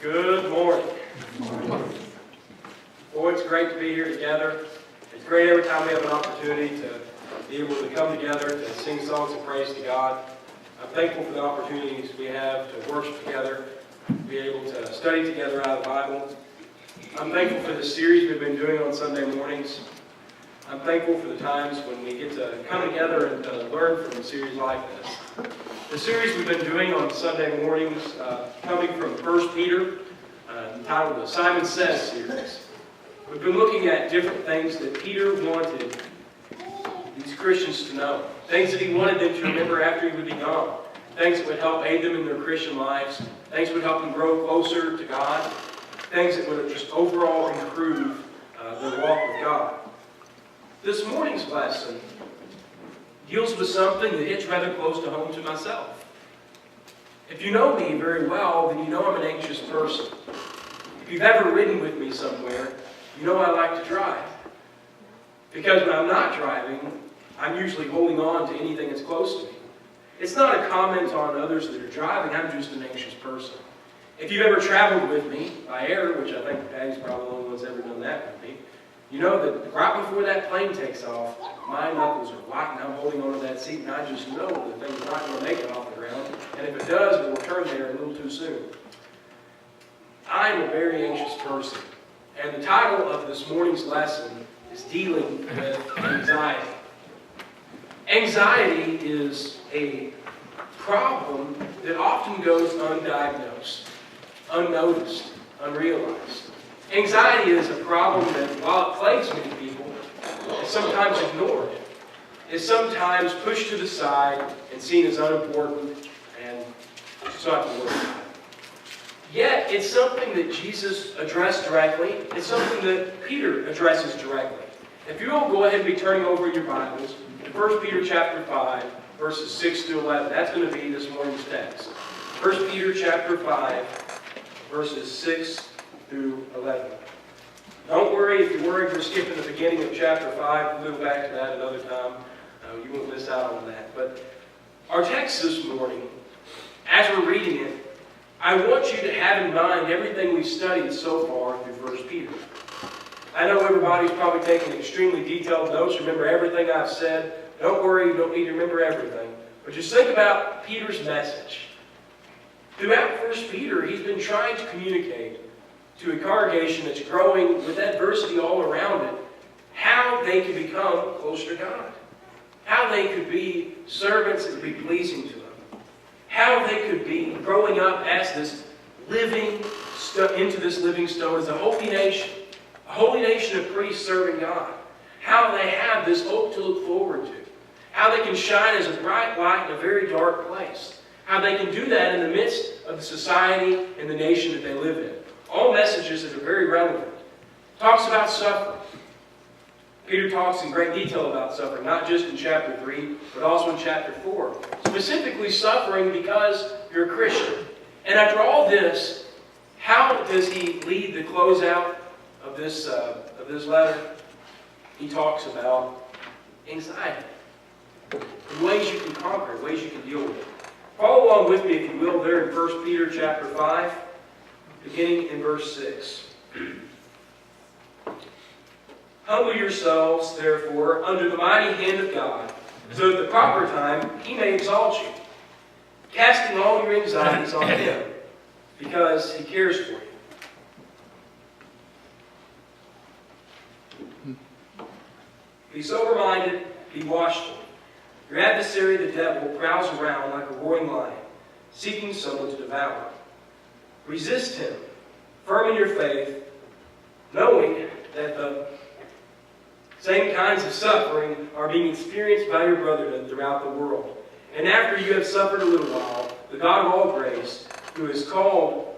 Good morning. Boy, it's great to be here together. It's great every time we have an opportunity to be able to come together to sing songs of praise to God. I'm thankful for the opportunities we have to worship together, to be able to study together out of the Bible. I'm thankful for the series we've been doing on Sunday mornings. I'm thankful for the times when we get to come together and learn from a series like this. The series we've been doing on Sunday mornings, coming from 1 Peter, entitled the Simon Says series. We've been looking at different things that Peter wanted these Christians to know. Things that he wanted them to remember after he would be gone. Things that would help aid them in their Christian lives. Things that would help them grow closer to God. Things that would just overall improve their walk with God. This morning's lesson deals with something that hits rather close to home to myself. If you know me very well, then you know I'm an anxious person. If you've ever ridden with me somewhere, you know I like to drive. Because when I'm not driving, I'm usually holding on to anything that's close to me. It's not a comment on others that are driving, I'm just an anxious person. If you've ever traveled with me by air, which I think Patty's probably the only one's ever done that with me, you know that right before that plane takes off, my knuckles are white and I'm holding onto that seat and I just know the thing's not going to make it off the ground. And if it does, it will turn there a little too soon. I'm a very anxious person. And the title of this morning's lesson is dealing with anxiety. Anxiety is a problem that often goes undiagnosed, unnoticed, unrealized. Anxiety is a problem that, while it plagues many people, is sometimes ignored, is sometimes pushed to the side and seen as unimportant and just not to worry about. Yet, it's something that Jesus addressed directly. It's something that Peter addresses directly. If you will, go ahead and be turning over your Bibles to 1 Peter chapter 5, verses 6 to 11. That's going to be this morning's text. 1 Peter chapter 5, verses 6 through 11. Don't worry if you're worried we're skipping the beginning of chapter 5. We'll go back to that another time. You won't miss out on that. But our text this morning, as we're reading it, I want you to have in mind everything we've studied so far through 1 Peter. I know everybody's probably taking extremely detailed notes. Remember everything I've said. Don't worry, you don't need to remember everything. But just think about Peter's message. Throughout 1 Peter, he's been trying to communicate to a congregation that's growing with adversity all around it, how they can become closer to God. How they could be servants that would be pleasing to Him. How they could be growing up as this into this living stone as a holy nation of priests serving God. How they have this hope to look forward to. How they can shine as a bright light in a very dark place. How they can do that in the midst of the society and the nation that they live in. All messages that are very relevant. Talks about suffering. Peter talks in great detail about suffering, not just in chapter 3, but also in chapter 4. Specifically suffering because you're a Christian. And after all this, how does he lead the closeout of this letter? He talks about anxiety. And ways you can conquer it, ways you can deal with it. Follow along with me, if you will, there in 1 Peter chapter 5, beginning in verse 6. Humble yourselves, therefore, under the mighty hand of God, so that at the proper time He may exalt you, casting all your anxieties on Him, because He cares for you. Be sober-minded, be watchful. Your adversary, the devil, prowls around like a roaring lion, seeking someone to devour. Resist him, firm in your faith, knowing that the same kinds of suffering are being experienced by your brethren throughout the world. And after you have suffered a little while, the God of all grace, who has called...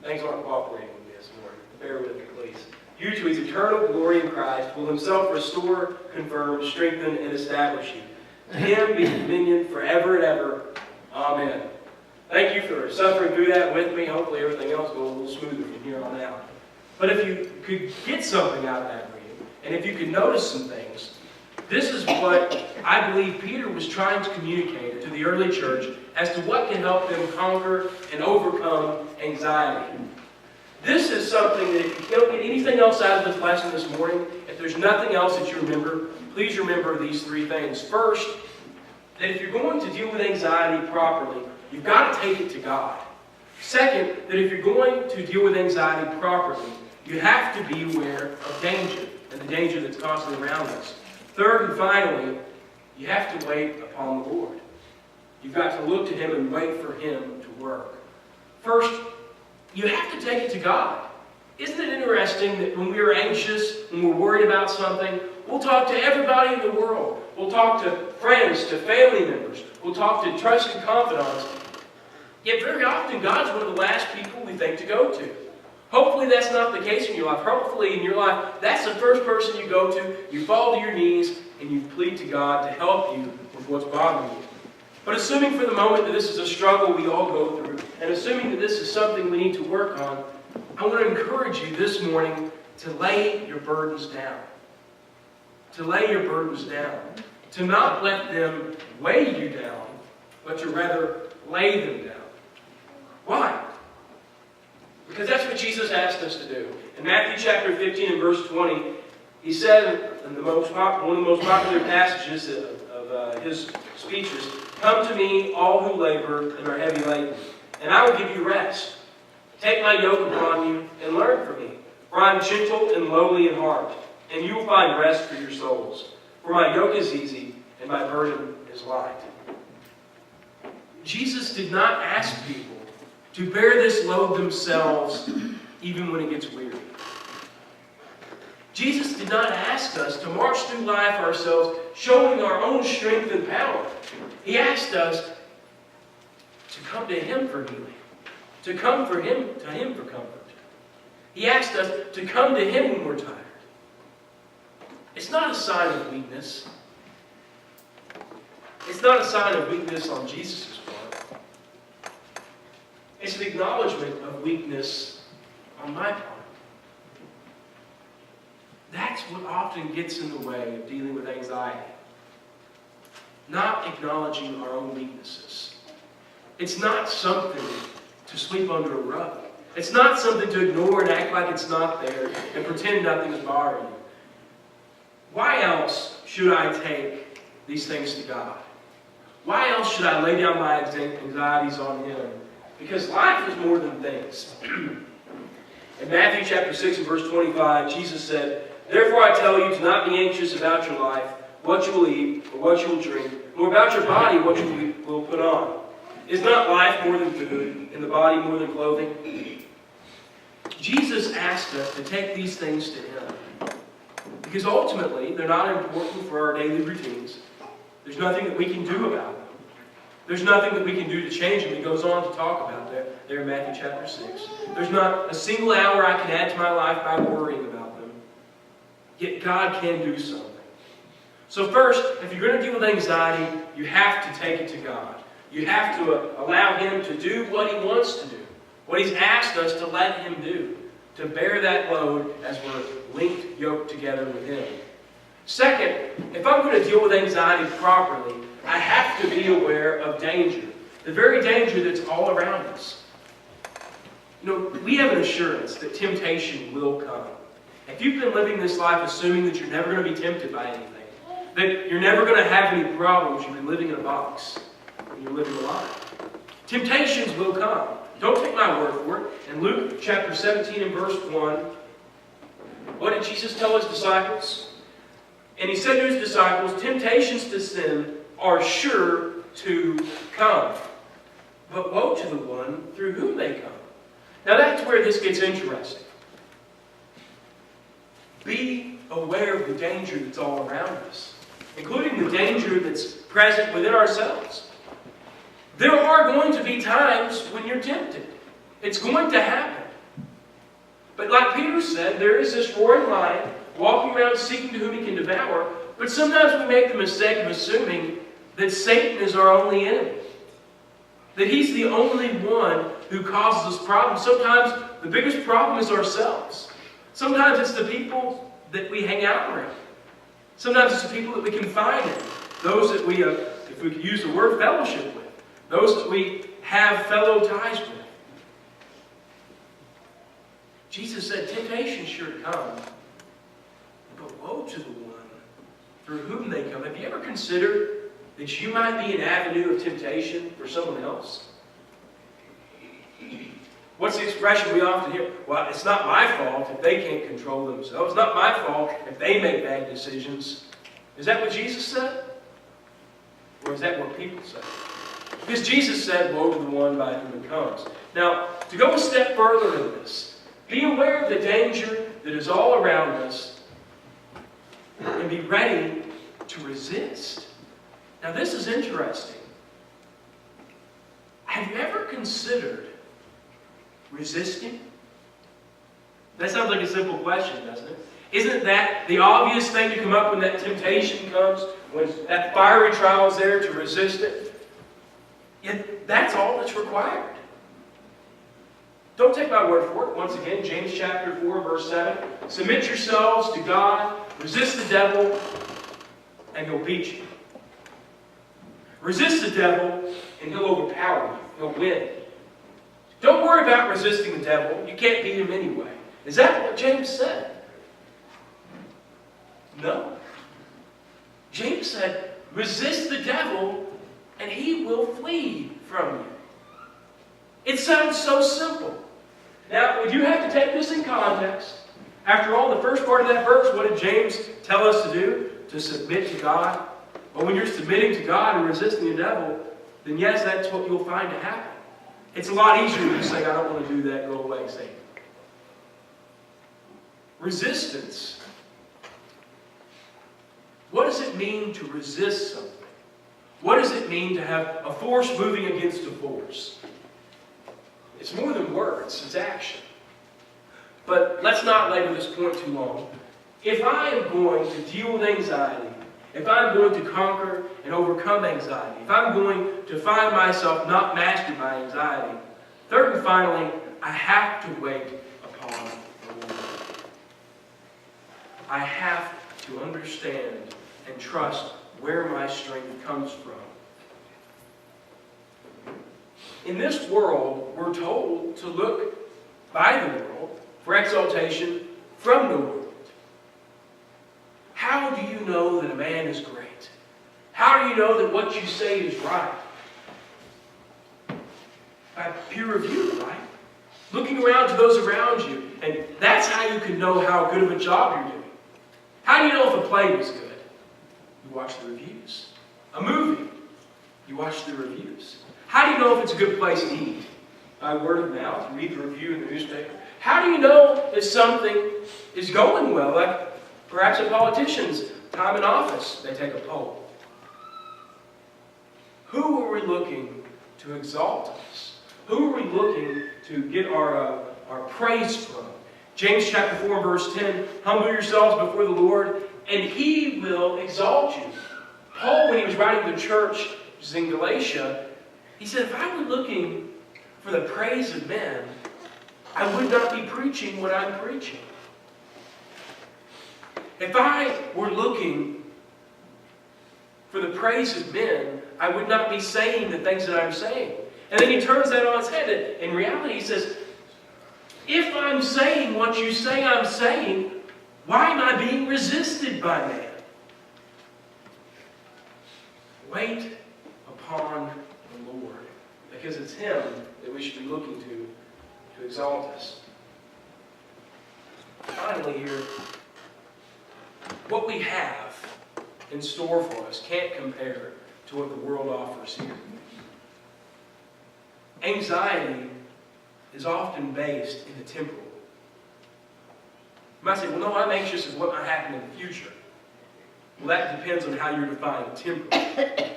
Things aren't cooperating with me this morning. Bear with me, please. You to His eternal glory in Christ will Himself restore, confirm, strengthen, and establish you. To Him be dominion forever and ever. Amen. Thank you for suffering through that with me. Hopefully everything else goes a little smoother from here on out. But if you could get something out of that reading, and if you could notice some things, This is what I believe Peter was trying to communicate to the early church as to what can help them conquer and overcome anxiety. This is something that if you don't get anything else out of this lesson this morning, if there's nothing else that you remember, please remember these three things. First, that if you're going to deal with anxiety properly, you've got to take it to God. Second, that if you're going to deal with anxiety properly, you have to be aware of danger and the danger that's constantly around us. Third and finally, you have to wait upon the Lord. You've got to look to Him and wait for Him to work. First, you have to take it to God. Isn't it interesting that when we're anxious, when we're worried about something, we'll talk to everybody in the world. We'll talk to friends, to family members. We'll talk to trusted confidants. Yet very often, God's one of the last people we think to go to. Hopefully that's not the case in your life. Hopefully in your life, that's the first person you go to. You fall to your knees and you plead to God to help you with what's bothering you. But assuming for the moment that this is a struggle we all go through, and assuming that this is something we need to work on, I want to encourage you this morning to lay your burdens down. To lay your burdens down. To not let them weigh you down, but to rather lay them down. Why? Because that's what Jesus asked us to do. In Matthew chapter 15 and verse 20, He said in one of the most popular passages of His speeches, "Come to me, all who labor and are heavy laden, and I will give you rest. Take my yoke upon you and learn from me, for I am gentle and lowly in heart, and you will find rest for your souls. For my yoke is easy and my burden is light." Jesus did not ask people to bear this load themselves even when it gets weary. Jesus did not ask us to march through life ourselves showing our own strength and power. He asked us to come to Him for healing, to come to Him for comfort. He asked us to come to Him when we're tired. It's not a sign of weakness. It's not a sign of weakness on Jesus' part. It's an acknowledgement of weakness on my part. That's what often gets in the way of dealing with anxiety. Not acknowledging our own weaknesses. It's not something to sweep under a rug. It's not something to ignore and act like it's not there and pretend nothing is bothering you. Why else should I take these things to God? Why else should I lay down my anxieties on Him? Because life is more than things. In Matthew chapter 6 and verse 25, Jesus said, "Therefore I tell you to not be anxious about your life, what you will eat or what you will drink, nor about your body what you will put on. Is not life more than food, and the body more than clothing?" Jesus asked us to take these things to Him. Because ultimately, they're not important for our daily routines. There's nothing that we can do about them. There's nothing that we can do to change them. He goes on to talk about that there in Matthew chapter 6. There's not a single hour I can add to my life by worrying about them. Yet God can do something. So first, if you're going to deal with anxiety, you have to take it to God. You have to allow Him to do what He wants to do. What He's asked us to let Him do. To bear that load as we're linked, yoked together with Him. Second, if I'm going to deal with anxiety properly, I have to be aware of danger. The very danger that's all around us. You know, we have an assurance that temptation will come. If you've been living this life assuming that you're never going to be tempted by anything, that you're never going to have any problems, you've been living in a box when you're living a life. Temptations will come. Don't take my word for it. In Luke chapter 17 and verse 1, what did Jesus tell His disciples? And He said to His disciples, "Temptations to sin are sure to come, but woe to the one through whom they come." Now that's where this gets interesting. Be aware of the danger that's all around us, including the danger that's present within ourselves. There are going to be times when you're tempted. It's going to happen. But like Peter said, there is this roaring lion walking around seeking to whom he can devour. But sometimes we make the mistake of assuming that Satan is our only enemy. That he's the only one who causes us problems. Sometimes the biggest problem is ourselves. Sometimes it's the people that we hang out around. Sometimes it's the people that we confide in, those that we, if we could use the word, fellowship with, those that we have fellow ties with. Jesus said, temptation is sure to come, but woe to the one through whom they come. Have you ever considered that you might be an avenue of temptation for someone else? What's the expression we often hear? Well, it's not my fault if they can't control themselves. It's not my fault if they make bad decisions. Is that what Jesus said? Or is that what people say? Because Jesus said, woe to the one by whom it comes. Now, to go a step further in this, be aware of the danger that is all around us and be ready to resist. Now, this is interesting. Have you ever considered resisting? That sounds like a simple question, doesn't it? Isn't that the obvious thing to come up when that temptation comes, when that fiery trial is there, to resist it? Yet that's all that's required. Don't take my word for it. Once again, James chapter 4, verse 7. Submit yourselves to God, resist the devil, and he'll beat you. Resist the devil, and he'll overpower you. He'll win. Don't worry about resisting the devil. You can't beat him anyway. Is that what James said? No. James said, resist the devil, and he will flee from you. It sounds so simple. Now, we do have to take this in context. After all, the first part of that verse, what did James tell us to do? To submit to God. Well, when you're submitting to God and resisting the devil, then yes, that's what you'll find to happen. It's a lot easier to say, I don't want to do that, go away, Satan. Resistance. What does it mean to resist something? What does it mean to have a force moving against a force? It's more than words, it's action. But let's not labor this point too long. If I am going to deal with anxiety, if I'm going to conquer and overcome anxiety, if I'm going to find myself not mastered by anxiety, third and finally, I have to wait upon the Lord. I have to understand and trust where my strength comes from. In this world, we're told to look by the world for exaltation from the world. How do you know that a man is great? How do you know that what you say is right? By peer review, right? Looking around to those around you, and that's how you can know how good of a job you're doing. How do you know if a play was good? You watch the reviews. A movie, you watch the reviews. How do you know if it's a good place to eat? By word of mouth, you read the review in the newspaper. How do you know if something is going well? Like perhaps a politician's time in office, they take a poll. Who are we looking to exalt us? Who are we looking to get our praise from? James chapter 4, verse 10, humble yourselves before the Lord, and He will exalt you. Paul, when he was writing to the church in Galatia, he said, if I were looking for the praise of men, I would not be preaching what I'm preaching. If I were looking for the praise of men, I would not be saying the things that I'm saying. And then he turns that on its head. In reality, he says, if I'm saying what you say I'm saying, why am I being resisted by man? Wait upon the Lord, because it's Him that we should be looking to exalt us. Finally here, what we have in store for us can't compare to what the world offers here. Anxiety is often based in the temporal. You might say, well, no, I'm anxious of what might happen in the future. Well, that depends on how you're defining temporal.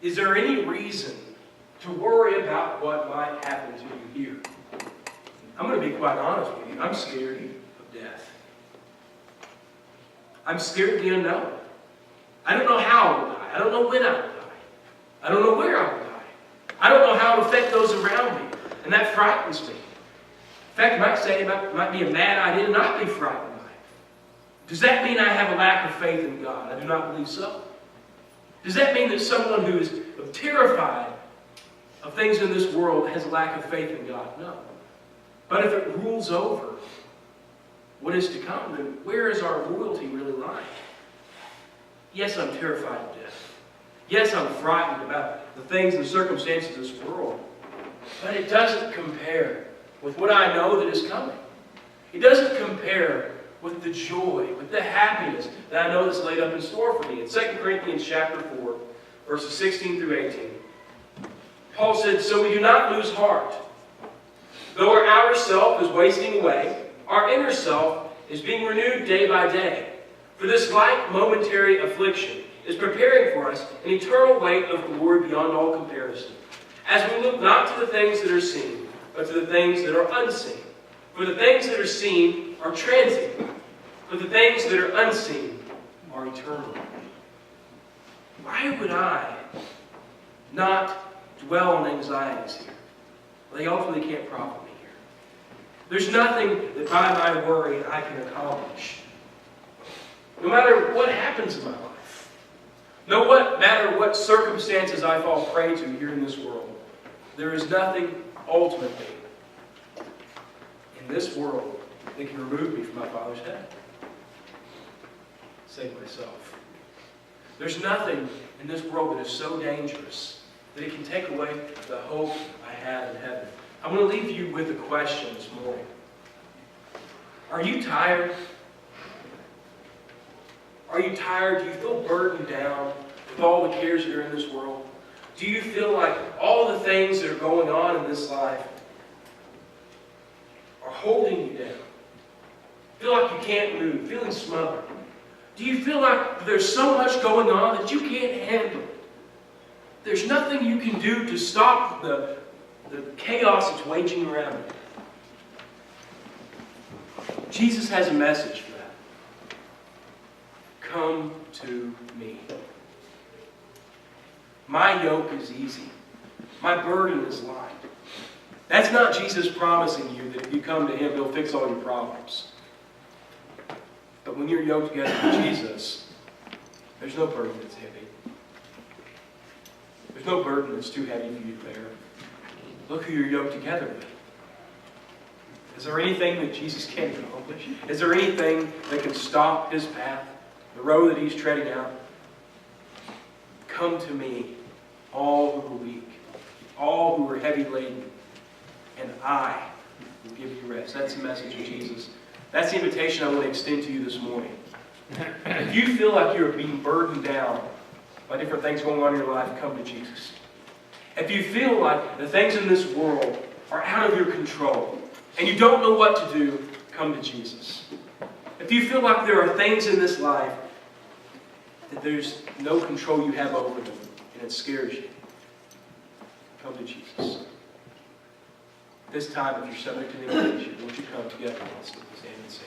Is there any reason to worry about what might happen to you here? I'm going to be quite honest with you. I'm scared of death. I'm scared of the unknown. I don't know how I will die. I don't know when I will die. I don't know where I will die. I don't know how it will affect those around me. And that frightens me. In fact, you might say it might be a bad idea to not be frightened by it. Does that mean I have a lack of faith in God? I do not believe so. Does that mean that someone who is terrified of things in this world has a lack of faith in God? No. But if it rules over what is to come, then where is our loyalty really lying? Yes, I'm terrified of death. Yes, I'm frightened about the things and circumstances of this world. But it doesn't compare with what I know that is coming. It doesn't compare with the joy, with the happiness that I know that's laid up in store for me. In 2 Corinthians chapter 4, verses 16 through 18, Paul said, "So we do not lose heart. Though our outer self is wasting away, our inner self is being renewed day by day. For this light momentary affliction is preparing for us an eternal weight of glory beyond all comparison. As we look not to the things that are seen, but to the things that are unseen. For the things that are seen are transient, but the things that are unseen are eternal." Why would I not dwell on anxieties here? Well, they ultimately can't profit me here. There's nothing that by my worry I can accomplish. No matter what happens in my life, no matter what circumstances I fall prey to here in this world, there is nothing ultimately in this world that can remove me from my Father's hand. Save myself. There's nothing in this world that is so dangerous that it can take away the hope I have in heaven. I want to leave you with a question this morning. Are you tired? Are you tired? Do you feel burdened down with all the cares that are in this world? Do you feel like all the things that are going on in this life are holding you down? Feel like you can't move, feeling smothered? Do you feel like there's so much going on that you can't handle it? There's nothing you can do to stop the chaos that's waging around you. Jesus has a message for that. Come to me. My yoke is easy. My burden is light. That's not Jesus promising you that if you come to Him, He'll fix all your problems. But when you're yoked together with Jesus, there's no burden that's heavy. There's no burden that's too heavy for you to bear. Look who you're yoked together with. Is there anything that Jesus can't accomplish? Is there anything that can stop His path, the road that He's treading out? Come to me, all who are weak, all who are heavy laden, and I will give you rest. That's the message of Jesus. That's the invitation I want to extend to you this morning. If you feel like you're being burdened down by different things going on in your life, come to Jesus. If you feel like the things in this world are out of your control and you don't know what to do, come to Jesus. If you feel like there are things in this life that there's no control you have over them and it scares you, come to Jesus. This time, if you're subject to the invitation, won't you come together and let's stand and sing.